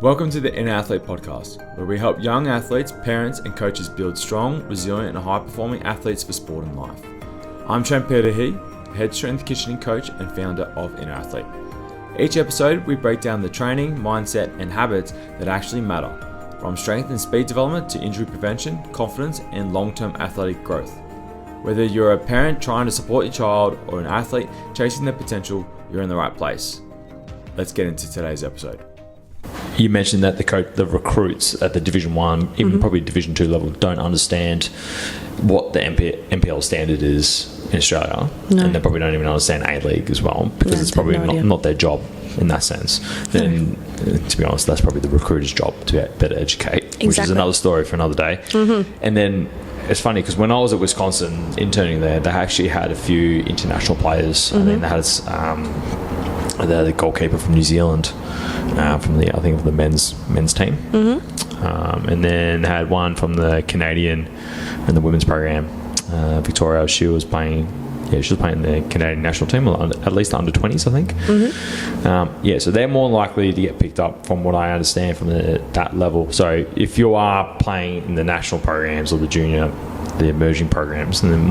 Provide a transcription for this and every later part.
Welcome to the Inner Athlete Podcast, where we help young athletes, parents and coaches build strong, resilient and high-performing athletes for sport and life. I'm Trent head strength conditioning coach and founder of Inner Athlete. Each episode, we break down the training, mindset and habits that actually matter, from strength and speed development to injury prevention, confidence and long-term athletic growth. Whether you're a parent trying to support your child or an athlete chasing their potential, you're in the right place. Let's get into today's episode. You mentioned that the recruits at the Division 1, even probably Division 2 level, don't understand what the NPL standard is in Australia. No. And they probably don't even understand A-League as well, because it's probably not their job in that sense. Then, to be honest, that's probably the recruiter's job to better educate, which is another story for another day. And then it's funny because when I was at Wisconsin interning there, they actually had a few international players. I think they had the goalkeeper from New Zealand, from the men's team, and then had one from the Canadian and the women's program. Victoria, she was playing the Canadian national team, at least under 20s, I think. So they're more likely to get picked up, from what I understand, from that level. So if you are playing in the national programs or the emerging programs, and then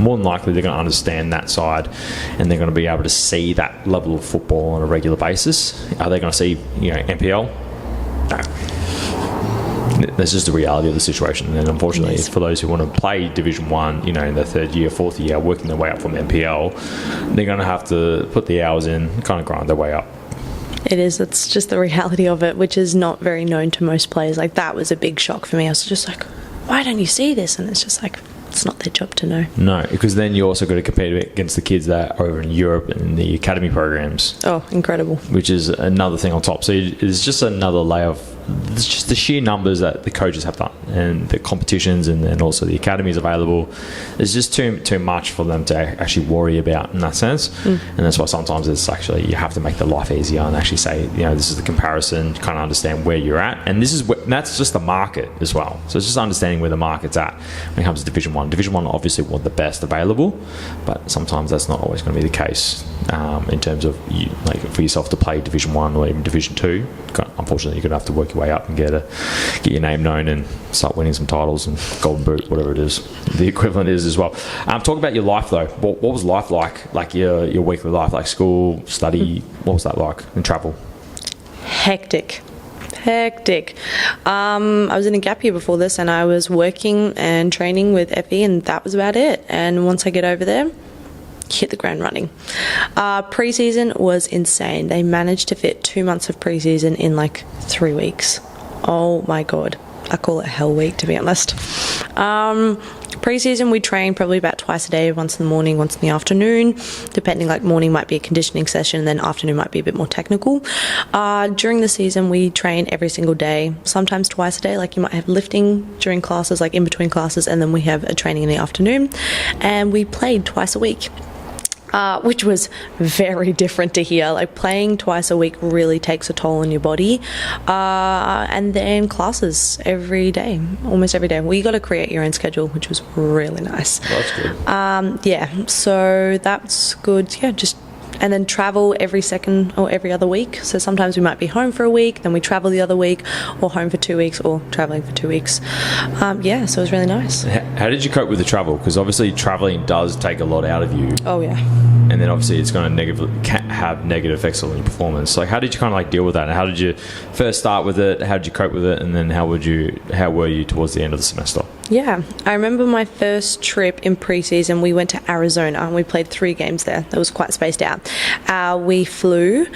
more than likely they're going to understand that side, and they're going to be able to see that level of football on a regular basis. Are they going to see NPL? No. That's just the reality of the situation. And unfortunately, for those who want to play Division 1, in their third year, fourth year, working their way up from NPL, they're going to have to put the hours in, kind of grind their way up. It is. It's just the reality of it, which is not very known to most players. Like, that was a big shock for me. I was just like, why don't you see this? And it's just like, it's not their job to know. No, because then you also got to compete against the kids that are over in Europe and the academy programs. Oh, incredible. Which is another thing on top. So it's just another layer of, it's just the sheer numbers that the coaches have done, and the competitions, and then also the academies available. It's just too much for them to actually worry about in that sense. And that's why sometimes it's actually, you have to make their life easier and actually say, this is the comparison, kind of understand where you're at. And that's just the market as well. So it's just understanding where the market's at when it comes to Division 1. Division 1 obviously want the best available, but sometimes that's not always going to be the case in terms of for yourself to play Division 1 or even Division 2. Unfortunately, you're going to have to work your way up and get your name known and start winning some titles and golden boot, whatever it is the equivalent is as well. Talk about your life though. What was life like your weekly life, like school, study? What was that like, and travel? Hectic. I was in a gap year before this, and I was working and training with Effie, and that was about it. And once I get over there, hit the ground running. Pre-season was insane. They managed to fit 2 months of pre-season in like 3 weeks. Oh my god, I call it hell week, to be honest. Pre-season we train probably about twice a day, once in the morning, once in the afternoon, depending. Like, morning might be a conditioning session, and then afternoon might be a bit more technical. During the season we train every single day, sometimes twice a day. Like, you might have lifting during classes, like in between classes, and then we have a training in the afternoon, and we played twice a week. Which was very different to here. Like, playing twice a week really takes a toll on your body. And then classes every day, almost every day. Well, you got to create your own schedule, which was really nice. That's good. So that's good. And then travel every second or every other week. So sometimes we might be home for a week, then we travel the other week, or home for 2 weeks, or traveling for 2 weeks. So it was really nice. How did you cope with the travel? Because obviously traveling does take a lot out of you. Oh, yeah. And then obviously it's going to have negative effects on your performance. Like, how did you kind of deal with that? And how did you first start with it? How did you cope with it? And then how were you towards the end of the semester? Yeah, I remember my first trip in pre-season. We went to Arizona and we played 3 games there. That was quite spaced out. We flew.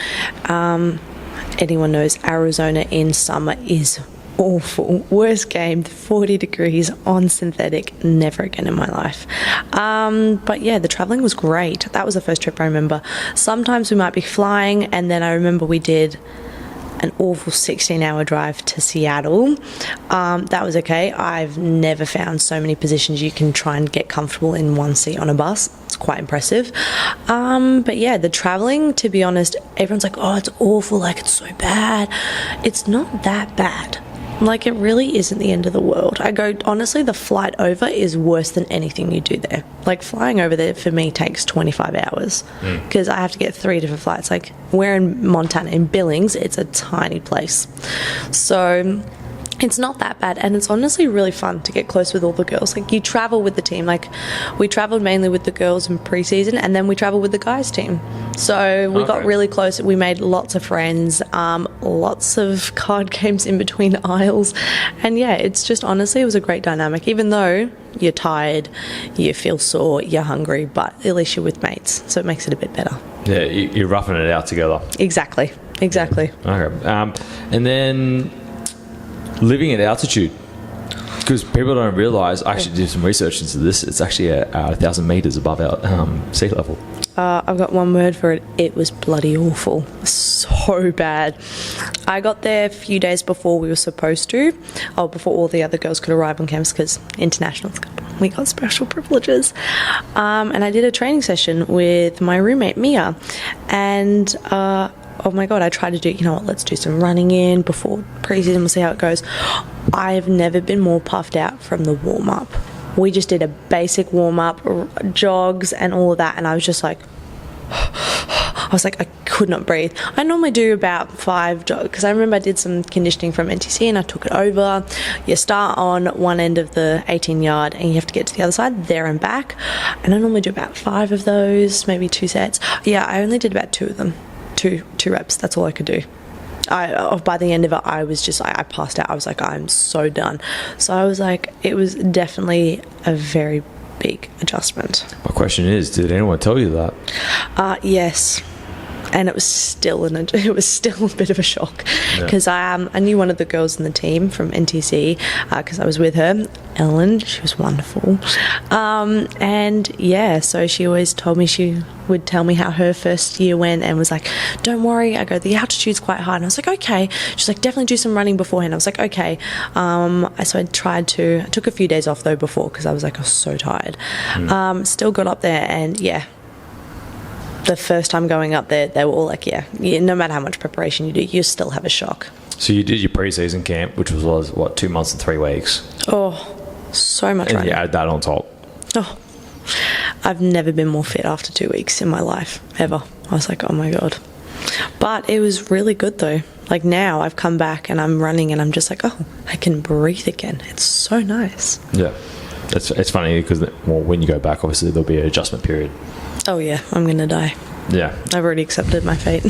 Anyone knows Arizona in summer is awful. Worst game, 40 degrees on synthetic. Never again in my life. But yeah, the traveling was great. That was the first trip I remember. Sometimes we might be flying, and then I remember we did an awful 16-hour drive to Seattle. That was okay. I've never found so many positions you can try and get comfortable in one seat on a bus. It's quite impressive. But yeah, the traveling, to be honest, everyone's like, oh, it's awful, like it's so bad. It's not that bad. Like, it really isn't the end of the world. I go, honestly, the flight over is worse than anything you do there. Like, flying over there for me takes 25 hours because I have to get 3 different flights. Like, we're in Montana, in Billings, it's a tiny place. So it's not that bad, and it's honestly really fun to get close with all the girls. Like, you travel with the team. Like, we traveled mainly with the girls in pre-season, and then we traveled with the guys team. So we got really close. We made lots of friends, lots of card games in between aisles, and yeah, it's just, honestly, it was a great dynamic. Even though you're tired, you feel sore, you're hungry, but at least you're with mates, so it makes it a bit better. Yeah, you're roughing it out together. Exactly. Okay. And then living at altitude, because people don't realise, I actually did some research into this, it's actually 1,000 metres above our sea level. I've got one word for it. It was bloody awful. So bad. I got there a few days before we were supposed to, before all the other girls could arrive on campus, because internationals, we got special privileges. And I did a training session with my roommate, Mia, and oh my God, I tried to do, you know what, let's do some running in before pre-season, we'll see how it goes. I've never been more puffed out from the warm-up. We just did a basic warm-up, jogs and all of that, and I was just like, I could not breathe. I normally do about 5 jogs, because I remember I did some conditioning from NTC and I took it over. You start on one end of the 18-yard and you have to get to the other side, there and back, and I normally do about 5 of those, maybe 2 sets. Yeah, I only did about 2 of them. Two reps, that's all I could do. By the end of it, I passed out. I was like, I'm so done. So I was like, it was definitely a very big adjustment. My question is, did anyone tell you that? Yes. And it was still a bit of a shock, because I knew one of the girls in the team from NTC, because I was with her, Ellen. She was wonderful, and yeah, so she always told me, she would tell me how her first year went, and was like, "Don't worry." I go, "The altitude's quite high," and I was like, "Okay." She's like, "Definitely do some running beforehand." I was like, "Okay." So I took a few days off though before, because I was so tired. Still got up there, and yeah. The first time going up there, they were all like, yeah, no matter how much preparation you do, you still have a shock. So you did your pre-season camp, which was what, 2 months and 3 weeks? Oh, so much running. And you add that on top. Oh, I've never been more fit after 2 weeks in my life, ever. I was like, oh my God. But it was really good though. Like, now I've come back and I'm running and I'm just like, oh, I can breathe again. It's so nice. Yeah. It's funny because, when you go back, obviously there'll be an adjustment period. Oh yeah, I'm going to die. Yeah. I've already accepted my fate.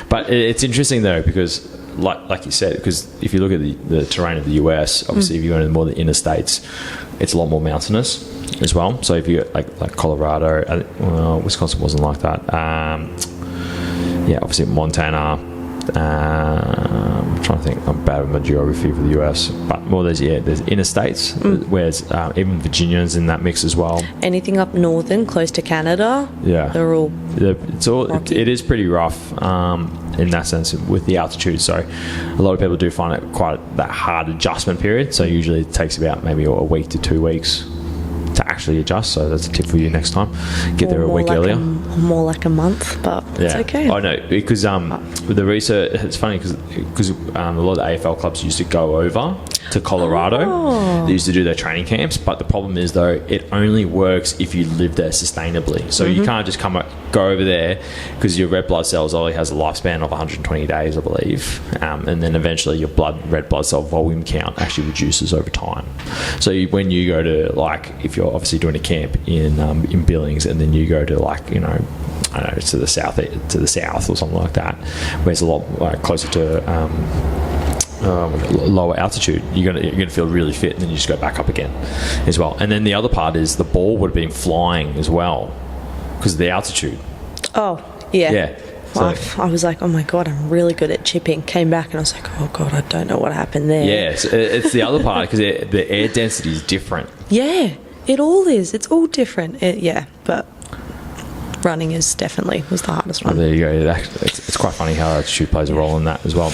But it's interesting though, because like you said, because if you look at the terrain of the US, obviously if you go into more the inner states, it's a lot more mountainous as well. So if you like Colorado, Wisconsin wasn't like that. Yeah, obviously Montana. I'm trying to think. I'm bad with my geography for the US, but more there's inner states, whereas even Virginia's in that mix as well. Anything up northern, close to Canada, they're all. It is pretty rough in that sense with the altitude. So a lot of people do find it quite that hard adjustment period. So usually it takes about maybe a week to 2 weeks to actually adjust. So that's a tip for you next time. Get there a week earlier. More like a month, but it's okay. I know, because with the research, it's funny because a lot of the AFL clubs used to go over to Colorado. They used to do their training camps, but the problem is though, it only works if you live there sustainably. So you can't just go over there, because your red blood cells only has a lifespan of 120 days, I believe, and then eventually your red blood cell volume count actually reduces over time. So when you go to, if you're obviously doing a camp in Billings, and then you go to I don't know, to the south or something like that, where it's a lot closer to lower altitude, you're gonna feel really fit, and then you just go back up again as well. And then the other part is the ball would have been flying as well because of the altitude. Oh yeah. So, I was like, oh my God, I'm really good at chipping. Came back and I was like, oh God, I don't know what happened there. Yeah, it's the other part, because the air density is different. Yeah, it all is. It's all different. But running was the hardest one. Oh, there you go. It's quite funny how altitude plays a role in that as well.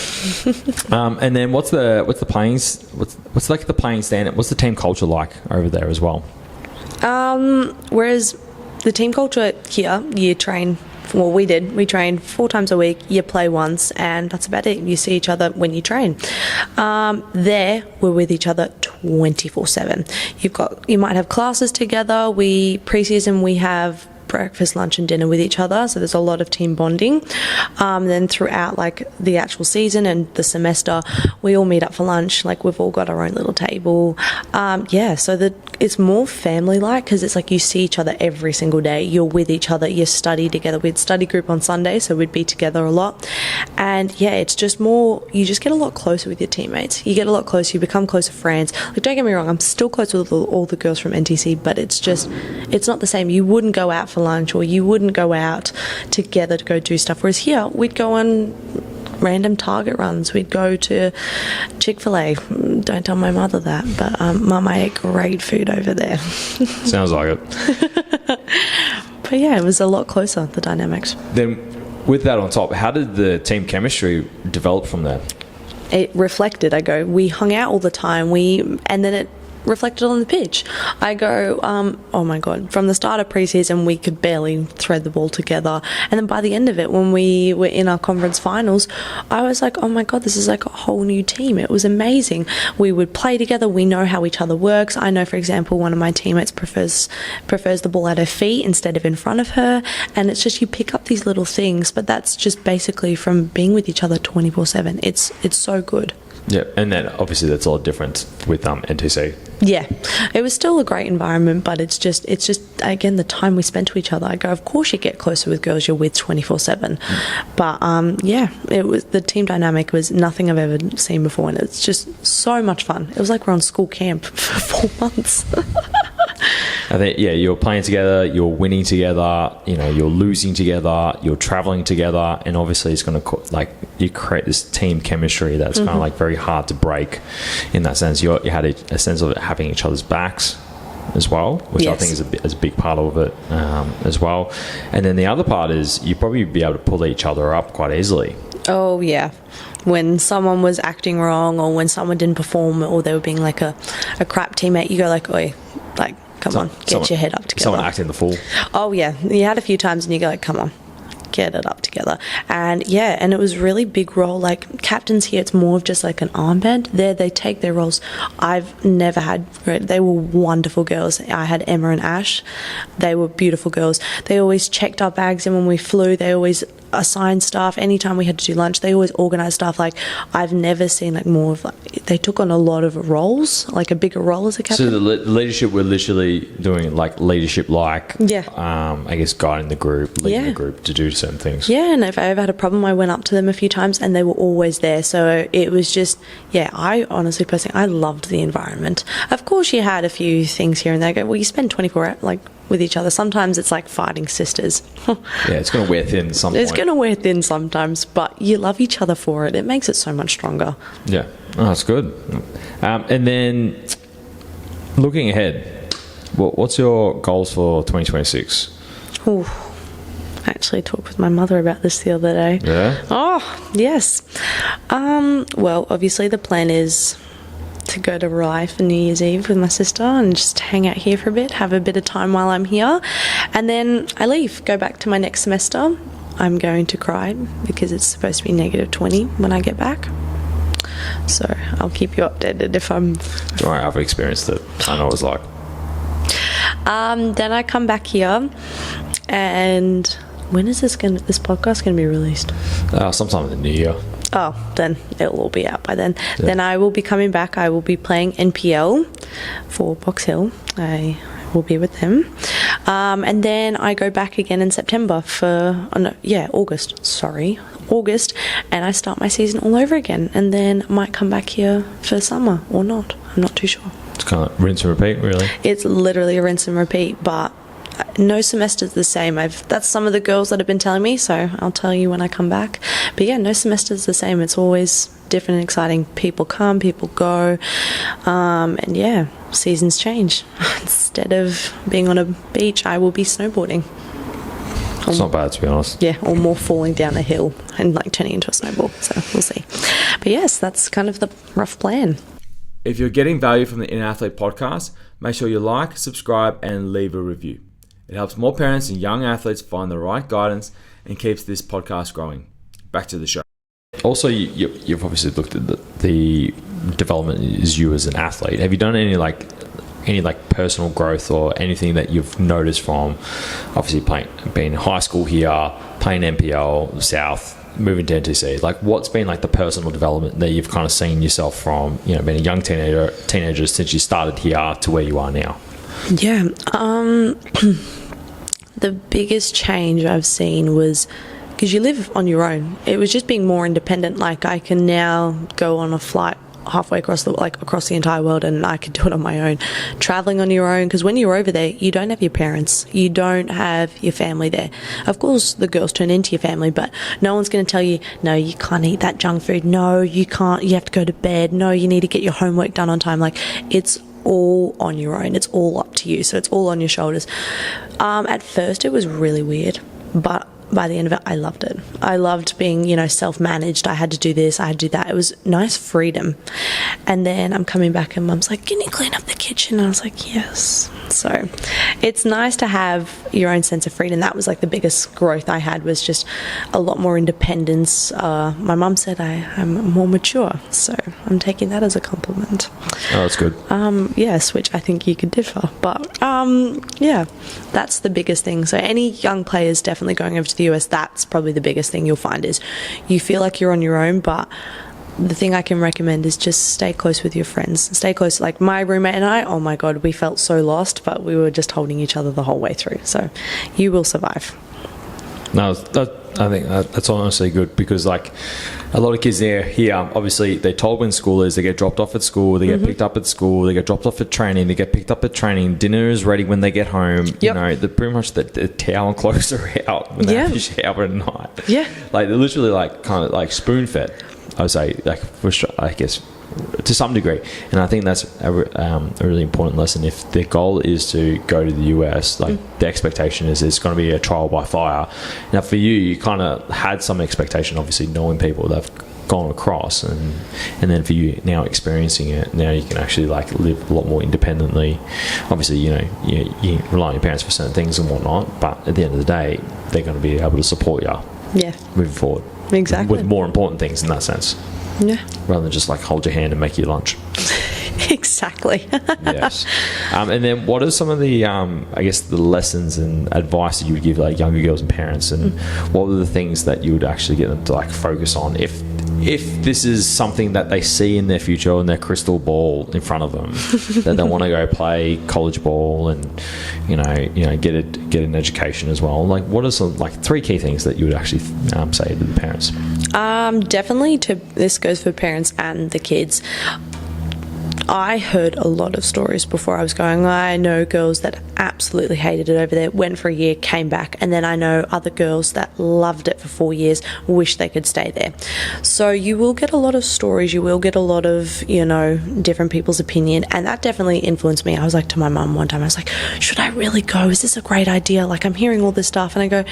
And then what's the playing standard? What's the team culture like over there as well? Whereas the team culture here, you train well, we did. We trained 4 times a week. You play once, and that's about it. You see each other when you train. There, we're with each other 24/7. You might have classes together. Pre-season, we have breakfast, lunch and dinner with each other, so there's a lot of team bonding. Then throughout like the actual season and the semester, we all meet up for lunch. Like we've all got our own little table. So it's more family like, because it's like you see each other every single day. You're with each other, you study together. We had study group on Sunday, so we'd be together a lot. And yeah, it's just more, you just get a lot closer with your teammates. You get a lot closer, you become closer friends. Like, don't get me wrong, I'm still close with all the girls from NTC, but it's not the same. You wouldn't go out for lunch, or you wouldn't go out together to go do stuff. Whereas here, we'd go on random Target runs. We'd go to Chick-fil-A. Don't tell my mother that, but Mum, I ate great food over there. Sounds like it. But yeah, it was a lot closer, the dynamics. Then with that on top, how did the team chemistry develop from there? It reflected. We hung out all the time. And then it reflected on the pitch. Oh my God, from the start of pre-season we could barely thread the ball together, and then by the end of it, when we were in our conference finals, I was like, oh my God, this is like a whole new team. It was amazing. We would play together. We know how each other works. I know, for example, one of my teammates prefers the ball at her feet instead of in front of her, and it's just, you pick up these little things, but that's just basically from being with each other 24/7. It's so good. Yeah, and then obviously that's a lot different with NTC. Yeah, it was still a great environment, but it's just again the time we spent to each other. Of course you get closer with girls you're with 24/7, but it was, the team dynamic was nothing I've ever seen before, and it's just so much fun. It was like we're on school camp for 4 months. I think, you're playing together, you're winning together, you're losing together, you're traveling together, and obviously it's going to you create this team chemistry that's kind of like very hard to break. In that sense, you had a sense of having each other's backs as well, which I think is a big part of it as well. And then the other part is you probably be able to pull each other up quite easily. Oh yeah, when someone was acting wrong, or when someone didn't perform, or they were being like a crap teammate, you go like, oi, like, come on, get your head up together. Someone acting the fool. Oh yeah, you had a few times and you go like, come on, get it up together. And it was really big role. Like captains here, it's more of just like an armband. There they take their roles. I've never had they were wonderful girls. I had Emma and Ash. They were beautiful girls. They always checked our bags in when we flew. They always assigned staff. Anytime we had to do lunch, they always organised stuff. Like I've never seen like more of they took on a lot of roles, like a bigger role as a captain. So the leadership, we're literally doing like leadership, I guess guiding the group, leading the group to do certain things. Yeah, and if I ever had a problem, I went up to them a few times and they were always there. So it was just, I honestly personally, I loved the environment. Of course you had a few things here and there. You spend 24 hours with each other. Sometimes it's like fighting sisters. It's going to wear thin sometimes. It's going to wear thin sometimes, but you love each other for it. It makes it so much stronger. Yeah, that's good. And then looking ahead, what's your goals for 2026? Ooh, I actually talked with my mother about this the other day. Yeah? Oh, yes. Well, obviously the plan is to go to Rye for New Year's Eve with my sister and just hang out here for a bit, have a bit of time while I'm here, and then I leave, go back to my next semester. I'm going to cry because it's supposed to be -20 when I get back, so I'll keep you updated if I'm... Don't worry, I've experienced it. I know what it's like. Then I come back here, and when is this podcast going to be released? Sometime in the new year. Oh, then it'll all be out by then. Yeah. Then I will be coming back. I will be playing NPL for Box Hill. I will be with them. And then I go back again in September for... August. And I start my season all over again. And then I might come back here for summer or not. I'm not too sure. It's kind of rinse and repeat, really. It's literally a rinse and repeat, but... no semester's the same. That's some of the girls that have been telling me, so I'll tell you when I come back. But yeah, no semester's the same. It's always different and exciting. People come, people go, and seasons change. Instead of being on a beach, I will be snowboarding. It's not bad, to be honest. Yeah, or more falling down a hill and turning into a snowball. So we'll see. But yes, that's kind of the rough plan. If you're getting value from the Inner Athlete podcast, make sure you like, subscribe, and leave a review. It helps more parents and young athletes find the right guidance and keeps this podcast growing. Back to the show. Also, you've obviously looked at the development as you as an athlete. Have you done any personal growth or anything that you've noticed from obviously being in high school here, playing NPL South, moving to NTC? Like, what's been like the personal development that you've kind of seen yourself from, you know, being a young teenager since you started here to where you are now? Yeah. The biggest change I've seen was because you live on your own. It was just being more independent. Like, I can now go on a flight halfway across the entire world, and I could do it on my own. Traveling on your own, because when you're over there, you don't have your parents, you don't have your family there. Of course, the girls turn into your family, but no one's going to tell you, no, you can't eat that junk food. No, you can't. You have to go to bed. No, you need to get your homework done on time. Like, it's all on your own. It's all up to you. So it's all on your shoulders. At first, it was really weird, but by the end of it, I loved it. I loved being, you know, self-managed. I had to do this, I had to do that. It was nice freedom. And then I'm coming back and Mum's like, can you clean up the kitchen? And I was like, yes. So it's nice to have your own sense of freedom. That was like the biggest growth I had, was just a lot more independence. My mum said I'm more mature, so I'm taking that as a compliment. Oh, that's good. Yes, which I think you could differ. But yeah, that's the biggest thing. So any young players definitely going over to the US, that's probably the biggest thing you'll find, is you feel like you're on your own, but the thing I can recommend is just stay close with your friends. Stay close. Like my roommate and I, oh my God, we felt so lost, but we were just holding each other the whole way through. So you will survive. No, I think that's honestly good, because like a lot of kids here, obviously they're told when school is, they get dropped off at school, they get picked up at school, they get dropped off at training, they get picked up at training, dinner is ready when they get home. Yep. You know, pretty much the towel and clothes are out when they have to shower at night. Yeah. Like they're literally like kind of like spoon fed, I would say, like for sure, I guess, to some degree. And I think that's a really important lesson. If the goal is to go to the US, like the expectation is it's going to be a trial by fire. Now for you kind of had some expectation, obviously knowing people that have gone across, and then for you now experiencing it, now you can actually like live a lot more independently. Obviously, you know, you rely on your parents for certain things and whatnot, but at the end of the day, they're going to be able to support you moving forward. Exactly. With more important things in that sense. Yeah. Rather than just like hold your hand and make you lunch. Exactly. Yes. And then what are some of the, I guess, the lessons and advice that you would give like younger girls and parents, and what were the things that you would actually get them to like focus on if this is something that they see in their future in their crystal ball in front of them, that they want to go play college ball and you know get an education as well? Like, what are some like 3 key things that you would actually say to the parents? Definitely this goes for parents and the kids. I heard a lot of stories before I was going. I know girls that absolutely hated it over there, went for a year, came back, and then I know other girls that loved it for 4 years, wish they could stay there. So you will get a lot of stories, you will get a lot of, you know, different people's opinion, and that definitely influenced me. I was like to my mum one time, I was like, should I really go? Is this a great idea? Like, I'm hearing all this stuff, and I go,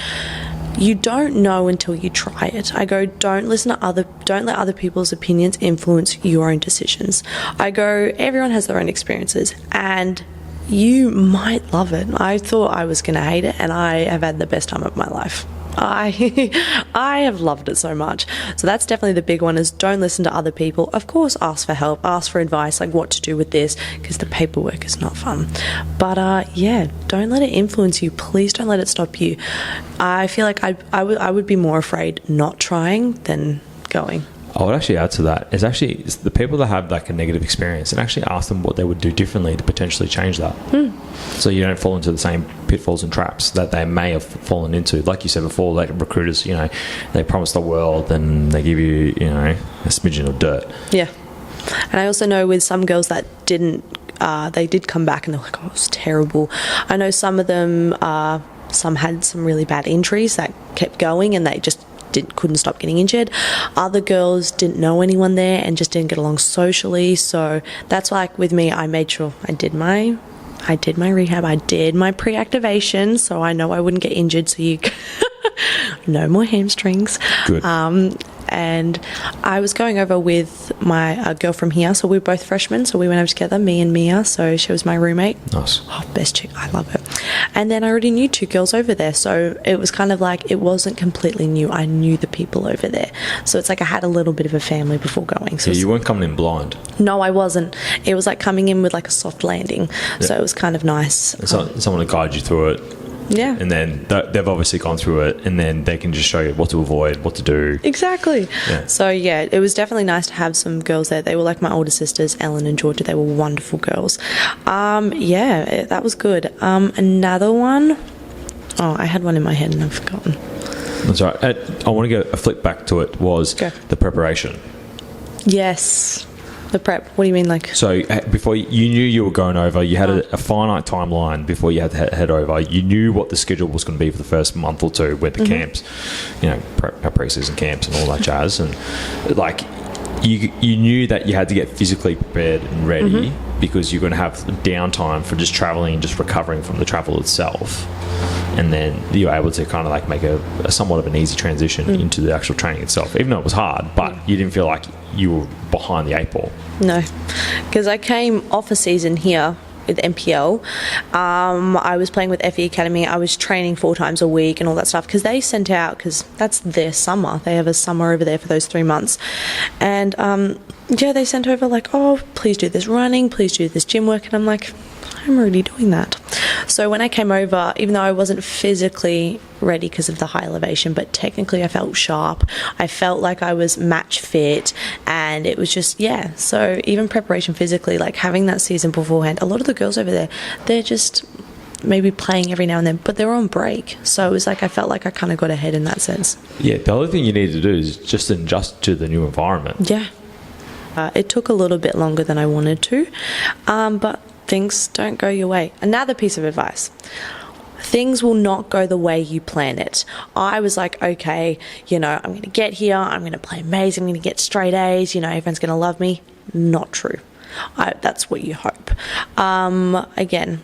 you don't know until you try it. I go, don't let other people's opinions influence your own decisions. I go, everyone has their own experiences, and you might love it. I thought I was going to hate it, and I have had the best time of my life. I have loved it so much. So that's definitely the big one, is don't listen to other people. Of course, ask for help, ask for advice, like what to do with this, because the paperwork is not fun. But yeah, don't let it influence you. Please don't let it stop you. I feel like I would be more afraid not trying than going. I would actually add to that. It's the people that have like a negative experience, and actually ask them what they would do differently to potentially change that. So you don't fall into the same pitfalls and traps that they may have fallen into. Like you said before, like recruiters, you know, they promise the world and they give you, you know, a smidgen of dirt. Yeah. And I also know with some girls that didn't, they did come back and they're like, oh, it was terrible. I know some of them, some had some really bad injuries that kept going, and they just couldn't stop getting injured. Other girls didn't know anyone there and just didn't get along socially. So that's why, like with me, I made sure I did my rehab, I did my pre-activation, so I know I wouldn't get injured. So you no more hamstrings. Good. and I was going over with my girl from here, so we were both freshmen, so we went over together, me and Mia, so she was my roommate. Nice. Oh, best chick, I love her. And then I already knew 2 girls over there, so it was kind of like, it wasn't completely new. I knew the people over there, so it's like I had a little bit of a family before going. So yeah, you weren't coming in blind. No, I wasn't. It was like coming in with like a soft landing, so it was kind of nice. Someone to guide you through it. Yeah. And then they've obviously gone through it, and then they can just show you what to avoid, what to do. Exactly. Yeah. So, yeah, it was definitely nice to have some girls there. They were like my older sisters, Ellen and Georgia. They were wonderful girls. Yeah, that was good. Another one. Oh, I had one in my head and I've forgotten. That's all right. I want to go a flick back to it, was the preparation. Yes. The prep. What do you mean, like? So before you knew you were going over, you had a finite timeline before you had to head over. You knew what the schedule was going to be for the first month or two with the camps, pre-season camps and all that jazz. And like, you knew that you had to get physically prepared and ready because you're going to have downtime for just traveling and just recovering from the travel itself. And then you were able to kind of like make a somewhat of an easy transition into the actual training itself, even though it was hard, but you didn't feel like you were behind the 8 ball. No, because I came off a season here with NPL. I was playing with FE Academy. I was training 4 times a week and all that stuff because they sent out, because that's their summer. They have a summer over there for those 3 months. And they sent over like, oh, please do this running, please do this gym work. And I'm like, I'm already doing that. So when I came over, even though I wasn't physically ready because of the high elevation, but technically I felt sharp. I felt like I was match fit, and it was just, so even preparation physically, like having that season beforehand, a lot of the girls over there, they're just maybe playing every now and then, but they're on break. So it was like I felt like I kind of got ahead in that sense. Yeah, the other thing you need to do is just adjust to the new environment. Yeah. It took a little bit longer than I wanted to, but things don't go your way. Another piece of advice. Things will not go the way you plan it. I was like, okay, I'm going to get here, I'm going to play amazing, I'm going to get straight A's, everyone's going to love me. Not true. That's what you hope. Again,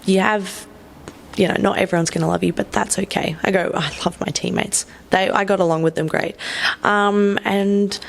you have, not everyone's going to love you, but that's okay. I love my teammates. I got along with them great. And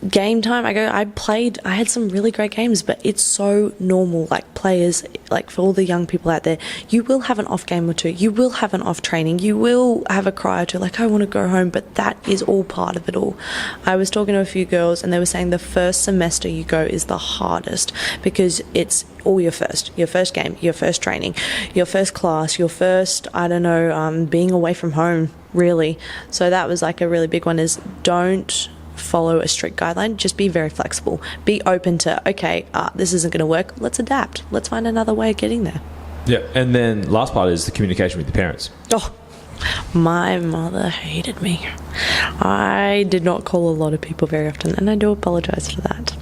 game time, I had some really great games, but it's so normal, like players, like for all the young people out there, you will have an off game or two, you will have an off training, you will have a cry or two, like I want to go home, but that is all part of it all. I was talking to a few girls and they were saying the first semester you go is the hardest because it's all your first game, your first training, your first class, your first, being away from home, really. So that was like a really big one, is don't follow a strict guideline, just be very flexible, be open to, okay, this isn't going to work, let's adapt, let's find another way of getting there. Yeah. And then last part is the communication with the parents. My mother hated me. I did not call a lot of people very often, and I do apologize for that.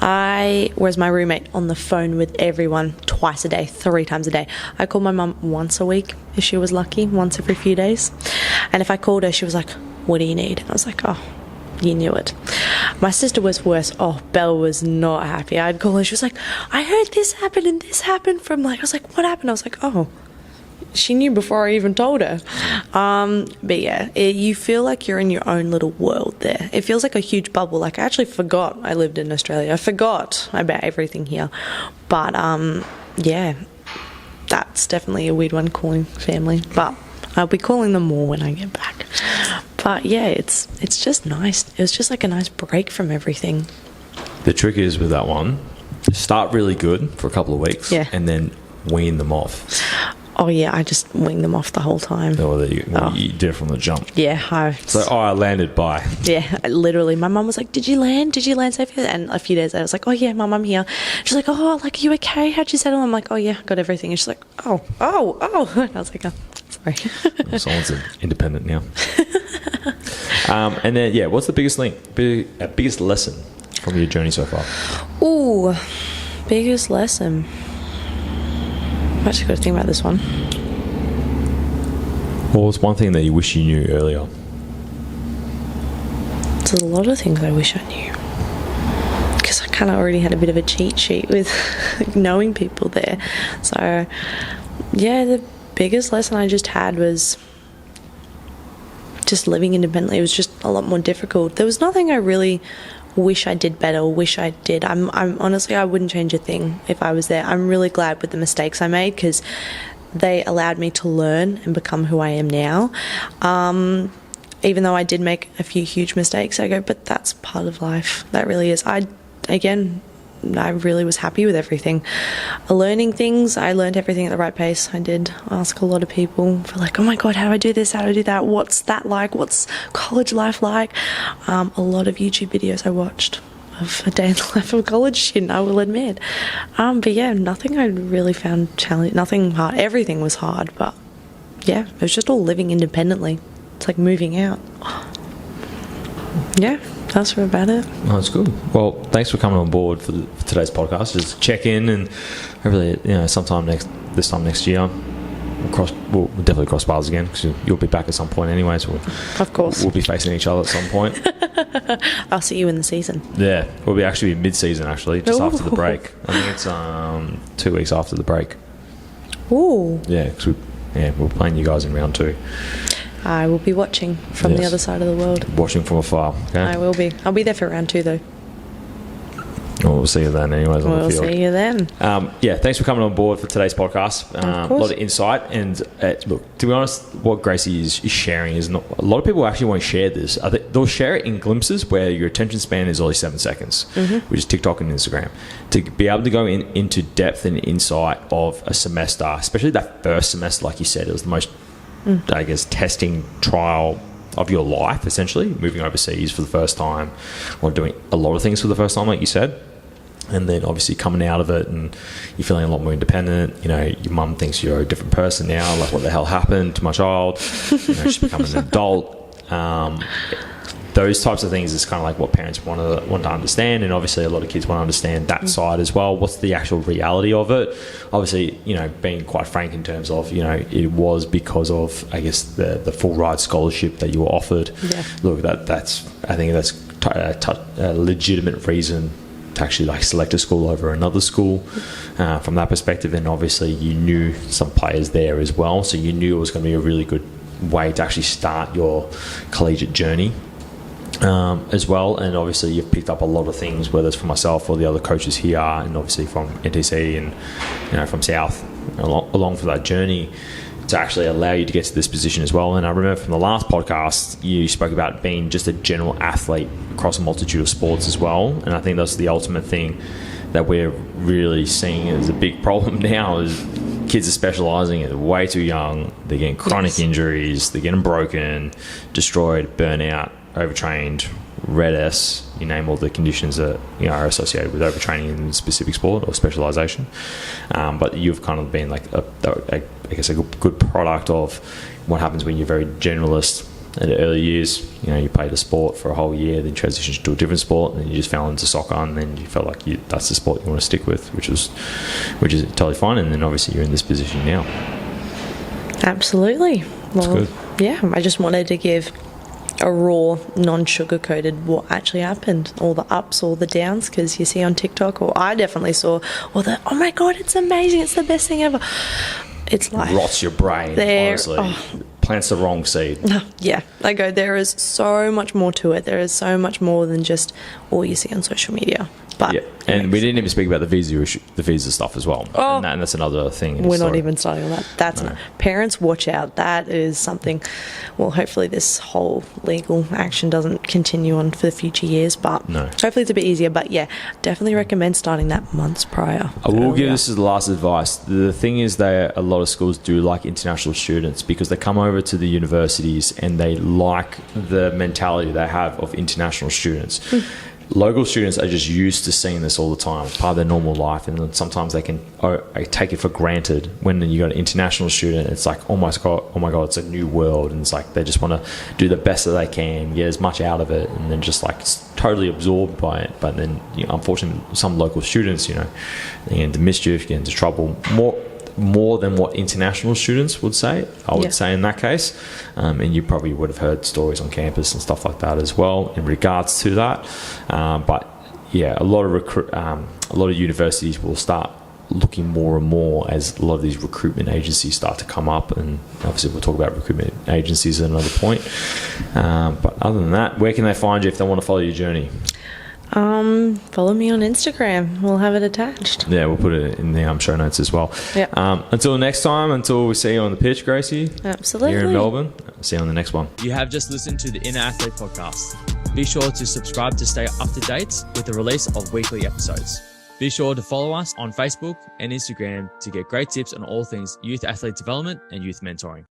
I was my roommate on the phone with everyone twice a day, 3 times a day. I called my mum once a week if she was lucky, once every few days, and if I called her she was like, what do you need? And I was like, oh, you knew it. My sister was worse. Oh, Belle was not happy. I'd call her. She was like, I heard this happened and this happened from I was like, what happened? I was like, oh, she knew before I even told her. But yeah, you feel like you're in your own little world there. It feels like a huge bubble. Like I actually forgot I lived in Australia. I forgot about everything here. But that's definitely a weird one, calling family. But I'll be calling them more when I get back. But yeah, it's just nice. It was just like a nice break from everything. The trick is with that one, start really good for a couple of weeks, and then wean them off. Oh yeah, I just wing them off the whole time. You did it from the jump. Yeah. I landed by. Yeah, literally. My mum was like, did you land safely? And a few days later, I was like, oh yeah, Mum, I'm here. She's like, oh, like, are you okay? How'd you settle? I'm like, oh yeah, got everything. And she's like, oh. And I was like, oh, sorry. Someone's independent now. And then, what's the biggest biggest lesson from your journey so far? Ooh, biggest lesson. I've actually got to think about this one. What was one thing that you wish you knew earlier? There's a lot of things I wish I knew, because I kind of already had a bit of a cheat sheet with knowing people there. So, yeah, the biggest lesson I just had was just living independently, it was just a lot more difficult. There was nothing I really wish I did better or wish I did. I'm honestly, I wouldn't change a thing if I was there. I'm really glad with the mistakes I made because they allowed me to learn and become who I am now. Even though I did make a few huge mistakes, I go, but that's part of life. That really is. I really was happy with everything. Learning things, I learned everything at the right pace. I did ask a lot of people for like, oh my God, how do I do this? How do I do that? What's that like? What's college life like? A lot of YouTube videos I watched of a day in the life of a college student, I will admit. But yeah, nothing I really found challenging, nothing hard. Everything was hard, but yeah, it was just all living independently. It's like moving out. Yeah. That's about it. Oh, that's good. Well, thanks for coming on board for today's podcast. Just check in, and hopefully, sometime this time next year, we'll definitely cross paths again because you'll be back at some point anyway. So of course, we'll be facing each other at some point. I'll see you in the season. Yeah, we'll be actually mid-season just after the break. I think it's 2 weeks after the break. Ooh. Yeah, because we're playing you guys in round 2. I will be watching from the other side of the world. Watching from afar, okay? I will be. I'll be there for round 2, though. Well, we'll see you then anyways on the field. We'll see you then. Thanks for coming on board for today's podcast. A lot of insight. And look, to be honest, what Gracie is sharing is not... A lot of people actually won't share this. They'll share it in glimpses where your attention span is only 7 seconds, which is TikTok and Instagram. To be able to go into depth and insight of a semester, especially that first semester, like you said, it was the most... I guess, testing trial of your life, essentially, moving overseas for the first time or doing a lot of things for the first time, like you said. And then obviously coming out of it and you're feeling a lot more independent. Your mum thinks you're a different person now. Like, what the hell happened to my child? She's becoming an adult. Those types of things is kind of like what parents want to understand, and obviously a lot of kids want to understand that side as well. What's the actual reality of it? Obviously, being quite frank in terms of, it was because of, I guess, the full ride scholarship that you were offered. Yeah. Look, I think that's a legitimate reason to actually select a school over another school from that perspective. And obviously you knew some players there as well, so you knew it was going to be a really good way to actually start your collegiate journey. As well, and obviously you've picked up a lot of things, whether it's from myself or the other coaches here, and obviously from NTC and from South along for that journey to actually allow you to get to this position as well. And I remember from the last podcast you spoke about being just a general athlete across a multitude of sports as well, and I think that's the ultimate thing that we're really seeing as a big problem now is kids are specialising at way too young. They're getting chronic injuries, they're getting broken, destroyed, burnout, overtrained, red S, you name all the conditions that are associated with overtraining in a specific sport or specialisation. But you've kind of been like I guess a good product of what happens when you're very generalist at the early years. You played a sport for a whole year, then transitioned to a different sport, and then you just fell into soccer, and then you felt like that's the sport you want to stick with, which is totally fine. And then obviously you're in this position now. Absolutely. That's good. Yeah, I just wanted to give a raw, non-sugar-coated what actually happened, all the ups, all the downs, because you see on TikTok, or I definitely saw, oh my God, it's amazing, it's the best thing ever. It's like rots your brain, honestly. Plants the wrong seed. Yeah, I go, there is so much more to it. There is so much more than just all you see on social media. But yeah, and we didn't even speak about the visa stuff as well. Oh, and that's another thing. We're not even starting on that. That's parents, watch out. That is something. Well, hopefully this whole legal action doesn't continue on for the future years, but hopefully it's a bit easier. But yeah, definitely recommend starting that months prior. I will give this as the last advice. The thing is that a lot of schools do like international students because they come over to the universities and they like the mentality they have of international students. Local students are just used to seeing this all the time. It's part of their normal life, and then sometimes they can take it for granted. When you got an international student, it's like, oh my god, it's a new world, and it's like they just want to do the best that they can, get as much out of it, and then just like totally absorbed by it. But then, unfortunately, some local students, they get into mischief, get into trouble more than what international students would say, I would say in that case. And you probably would have heard stories on campus and stuff like that as well in regards to that. But yeah, a lot of universities will start looking more and more as a lot of these recruitment agencies start to come up, and obviously we'll talk about recruitment agencies at another point. But other than that, where can they find you if they want to follow your journey? Follow me on Instagram. We'll have it attached. Yeah, we'll put it in the show notes as well. Yeah. Until next time, until we see you on the pitch, Gracie. Absolutely. Here in Melbourne. See you on the next one. You have just listened to the Inner Athlete podcast. Be sure to subscribe to stay up to date with the release of weekly episodes. Be sure to follow us on Facebook and Instagram to get great tips on all things youth athlete development and youth mentoring.